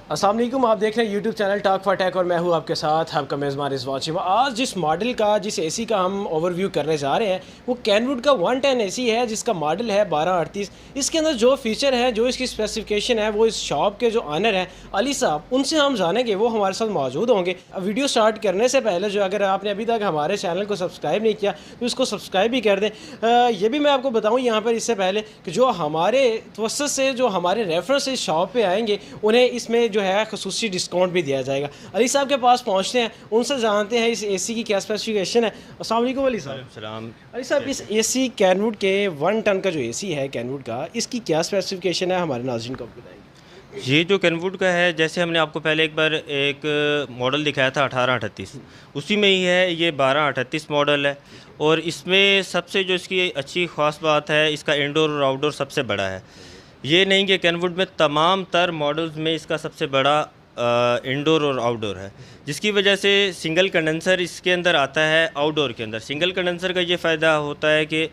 अस्सलाम वालेकुम, आप देख रहे हैं YouTube channel Talk for Tech और मैं हूं आपके साथ आपका मेज़बान रिजवान। आज जिस मॉडल का जिस एसी का हम ओवरव्यू करने जा रहे हैं वो कैनवुड का 110 एसी है जिसका मॉडल है 1238। इसके अंदर जो फीचर है, जो इसकी स्पेसिफिकेशन है, वो इस शॉप के जो ऑनर हैं अली साहब, उनसे हम जानेंगे। वो हमारे साथ मौजूद होंगे। वीडियो स्टार्ट करने से पहले जो अगर आपने अभी तक हमारे चैनल को सब्सक्राइब नहीं किया तो इसको सब्सक्राइब भी कर दें। ये भी मैं आपको बताऊँ यहाँ पर इससे पहले कि जो हमारे तवस्सुत से जो हमारे रेफरेंस इस शॉप पर आएँगे उन्हें इसमें जो है खसूसी डिस्काउंट भी दिया जाएगा। अली साहब के पास पहुंचते हैं, उनसे जानते हैं इस एसी की क्या स्पेसिफिकेशन है। अस्सलाम वालेकुम अली साहब। अली साहब, इस एसी कैनवुड के 1 टन का जो एसी है कैनवुड का, इसकी क्या स्पेसिफिकेशन है, हमारे नाज़रीन को बताएंगे। ये जो कैनवुड का है, जैसे हमने आपको पहले एक बार एक मॉडल दिखाया था 1838, उसी में ही है ये 1238 मॉडल है। और इसमें सबसे जो इसकी अच्छी ख़ास बात है, इसका इंडोर और आउटडोर सबसे बड़ा है। ये नहीं कि कैनवुड में तमाम तर मॉडल्स में इसका सबसे बड़ा इंडोर और आउटडोर है, जिसकी वजह से सिंगल कंडेंसर इसके अंदर आता है। आउटडोर के अंदर सिंगल कंडेंसर का ये फ़ायदा होता है कि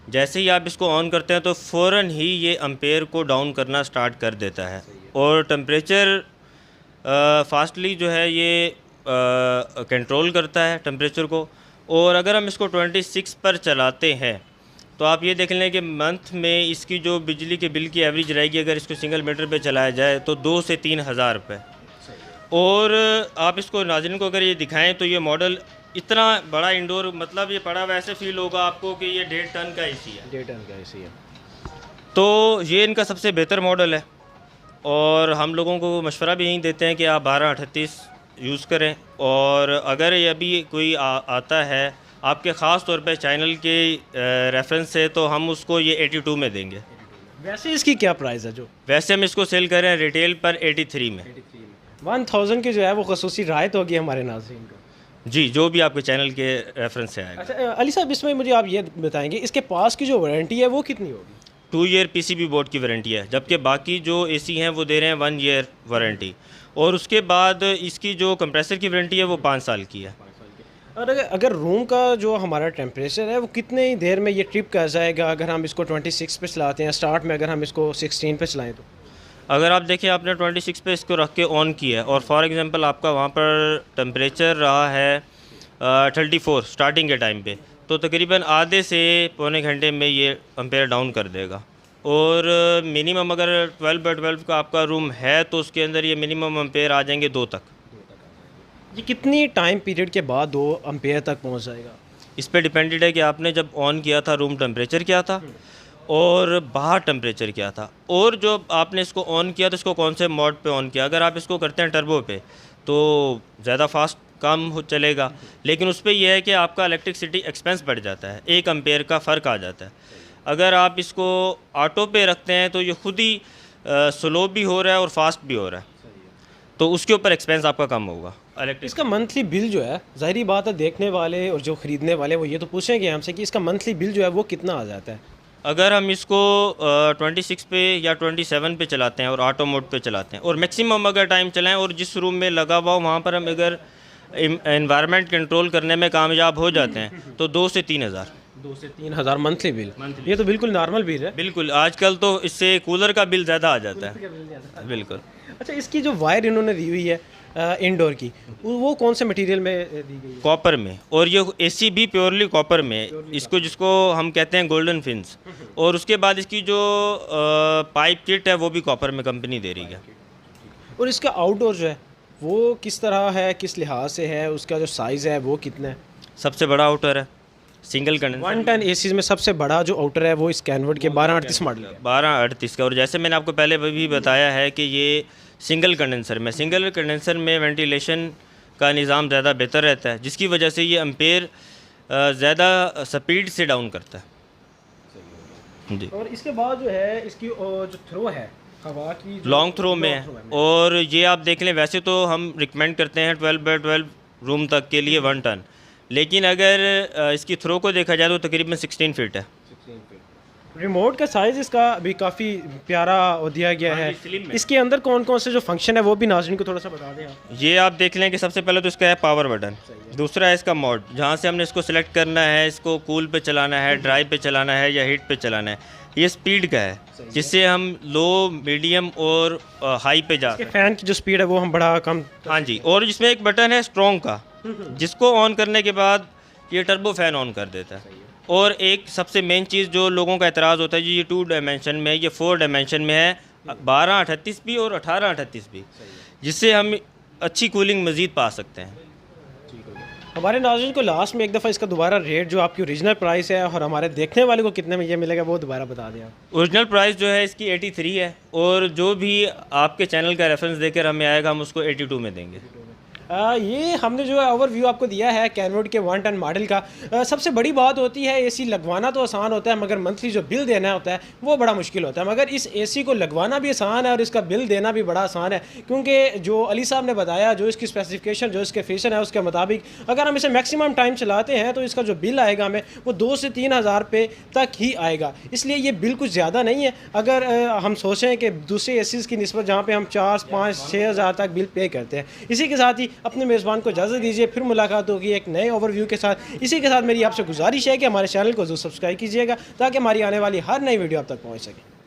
जैसे ही आप इसको ऑन करते हैं तो फ़ौरन ही ये एम्पेयर को डाउन करना स्टार्ट कर देता है और टेम्परेचर फास्टली जो है ये कंट्रोल करता है टेम्परेचर को। और अगर हम इसको 26 पर चलाते हैं तो आप ये देख लें कि मंथ में इसकी जो बिजली के बिल की एवरेज रहेगी, अगर इसको सिंगल मीटर पे चलाया जाए तो 2 से 3 हज़ार रुपये। और आप इसको नाज़रीन को अगर ये दिखाएं तो ये मॉडल इतना बड़ा इंडोर, मतलब ये पड़ा वैसे फील होगा आपको कि ये 1.5 टन का एसी है। 1.5 टन का एसी है। तो ये इनका सबसे बेहतर मॉडल है और हम लोगों को मशवरा भी यही देते हैं कि आप 1238 यूज़ करें। और अगर ये अभी कोई आता है आपके ख़ास तौर पे चैनल के रेफरेंस से, तो हम उसको ये 82 में देंगे। वैसे इसकी क्या प्राइस है? जो वैसे हम इसको सेल कर रहे हैं रिटेल पर 83 में। 1000 की जो है वो खसूसी रायत होगी हमारे नाज़रीन को। जी, जो भी आपके चैनल के रेफरेंस से आएगा। अच्छा अली साहब, इसमें मुझे आप ये बताएंगे इसके पास की जो वारंटी है वो कितनी होगी? 2 ईयर पीसीबी बोर्ड की वारंटी है, जबकि बाकी जो एसी हैं वो दे रहे हैं 1 ईयर वारंटी। और उसके बाद इसकी जो कंप्रेसर की वारंटी है वो 5 साल की है। और अगर रूम का जो हमारा टेम्परेचर है वो कितने ही देर में ये ट्रिप कर जाएगा अगर हम इसको 26 पे चलाते हैं? स्टार्ट में अगर हम इसको 16 पे चलाएं तो अगर आप देखिए आपने 26 पे इसको रख के ऑन किया है और फॉर एग्जांपल आपका वहाँ पर टेम्परेचर रहा है 34 स्टार्टिंग के टाइम पे, तो तकरीबन आधे से पौने घंटे में ये एम्पेयर डाउन कर देगा। और मिनिमम अगर 12/12 का आपका रूम है तो उसके अंदर ये मिनिमम एम्पेयर आ जाएंगे 2 तक। ये कितनी टाइम पीरियड के बाद 2 एम्पेयर तक पहुंच जाएगा? इस पे डिपेंडेड है कि आपने जब ऑन किया था रूम टेम्परेचर क्या था और बाहर टेम्परेचर क्या था, और जो आपने इसको ऑन किया तो इसको कौन से मोड पे ऑन किया। अगर आप इसको करते हैं टर्बो पे तो ज़्यादा फास्ट काम चलेगा, लेकिन उस पर यह है कि आपका इलेक्ट्रिसिटी एक्सपेंस बढ़ जाता है, 1 एम्पेयर का फ़र्क आ जाता है। अगर आप इसको ऑटो पे रखते हैं तो ये खुद ही स्लो भी हो रहा है और फास्ट भी हो रहा है, तो उसके ऊपर एक्सपेंस आपका कम होगा। इसका मंथली बिल जो है, ज़ाहिरी बात है देखने वाले और जो ख़रीदने वाले वो ये तो पूछेंगे हमसे कि इसका मंथली बिल जो है वो कितना आ जाता है। अगर हम इसको 26 पे या 27 पे चलाते हैं और ऑटो मोड पे चलाते हैं और मैक्सिमम अगर टाइम चलाएं और जिस रूम में लगा हुआ हो वहाँ पर हम अगर एनवायरनमेंट कंट्रोल करने में कामयाब हो जाते हैं तो 2 से 3 हज़ार। 2 से 3 हज़ार मंथली बिल। ये तो बिल्कुल नॉर्मल बिल है। बिल्कुल, आजकल तो इससे कूलर का बिल ज़्यादा आ जाता है। बिल्कुल। अच्छा, इसकी जो वायर इन्होंने दी हुई है इंडोर की, वो कौन से मटेरियल में दी गई है? कॉपर में, और ये एसी भी प्योरली कॉपर में, इसको जिसको हम कहते हैं गोल्डन फिन्स। और उसके बाद इसकी जो पाइप किट है वो भी कॉपर में कंपनी दे रही है। और इसका आउटडोर जो है वो किस तरह है, किस लिहाज से है, उसका जो साइज़ है वो कितना है? सबसे बड़ा आउटर है सिंगल कंडेंसर। 1 टन एसी में सबसे बड़ा जो आउटर है वो इस कैनवुड के 1238 मॉडल है। 1238 का। और जैसे मैंने आपको पहले भी बताया है कि ये सिंगल कंडेंसर में वेंटिलेशन का निज़ाम ज़्यादा बेहतर रहता है, जिसकी वजह से ये एम्पेयर ज़्यादा स्पीड से डाउन करता है। जी। और इसके बाद जो है इसकी जो थ्रो है हवा की, लॉन्ग थ्रो में है। और ये आप देख लें, वैसे तो हम रिकमेंड करते हैं 12/12 रूम तक के लिए 1 टन, लेकिन अगर इसकी थ्रो को देखा जाए तो तकरीबन 16 फीट है। रिमोट का साइज़ इसका भी काफ़ी प्यारा दिया गया है। इसके अंदर कौन कौन से जो फंक्शन है वो भी नाज़रीन को थोड़ा सा बता दें आप। ये आप देख लें कि सबसे पहले तो इसका है पावर बटन, दूसरा है इसका मोड, जहाँ से हमने इसको सिलेक्ट करना है, इसको कूल पे चलाना है, ड्राई पे चलाना है या हीट पे चलाना है। ये स्पीड का है, जिससे हम लो, मीडियम और हाई पे जा सकते हैं। फ़ैन की जो स्पीड है वो हम बड़ा कम। हाँ जी, और इसमें एक बटन है स्ट्रॉन्ग का, जिसको ऑन करने के बाद ये टर्बो फैन ऑन कर देता है। और एक सबसे मेन चीज़ जो लोगों का एतराज़ होता है जी, ये 2 डायमेंशन में है, ये 4 डायमेंशन में है, 1238 भी और 1838 भी, जिससे हम अच्छी कूलिंग मज़ीद पा सकते हैं। हमारे नाज़रीन को लास्ट में एक दफ़ा इसका दोबारा रेट जो आपकी ओरिजिनल प्राइस है और हमारे देखने वाले को कितने में ये मिलेगा वो दोबारा बता दें आप। ओरिजिनल प्राइस जो है इसकी 83 है, और जो भी आपके चैनल का रेफरेंस देकर हमें आएगा हम उसको 82 में देंगे। ये हमने जो है ओवरव्यू आपको दिया है कैनवुड के 110 मॉडल का। सबसे बड़ी बात होती है एसी लगवाना तो आसान होता है, मगर मंथली जो बिल देना होता है वो बड़ा मुश्किल होता है। मगर इस एसी को लगवाना भी आसान है और इसका बिल देना भी बड़ा आसान है, क्योंकि जो अली साहब ने बताया, जो इसकी स्पेसिफिकेशन, जो इसके फीचर है, उसके मुताबिक अगर हम इसे मैक्सिमम टाइम चलाते हैं तो इसका जो बिल आएगा हमें वो 2 से 3 हज़ार रुपये तक ही आएगा। इसलिए ये बिल कुछ ज़्यादा नहीं है। अगर हम सोचें कि दूसरे एसीज़ की निस्बत जहाँ पर हम 4, 5, 6 हज़ार तक बिल पे करते हैं। इसी के साथ ही अपने मेज़बान को इजाज़त दीजिए, फिर मुलाकात होगी एक नए ओवरव्यू के साथ। इसी के साथ मेरी आपसे गुजारिश है कि हमारे चैनल को ज़रूर सब्सक्राइब कीजिएगा ताकि हमारी आने वाली हर नई वीडियो आप तक पहुँच सके।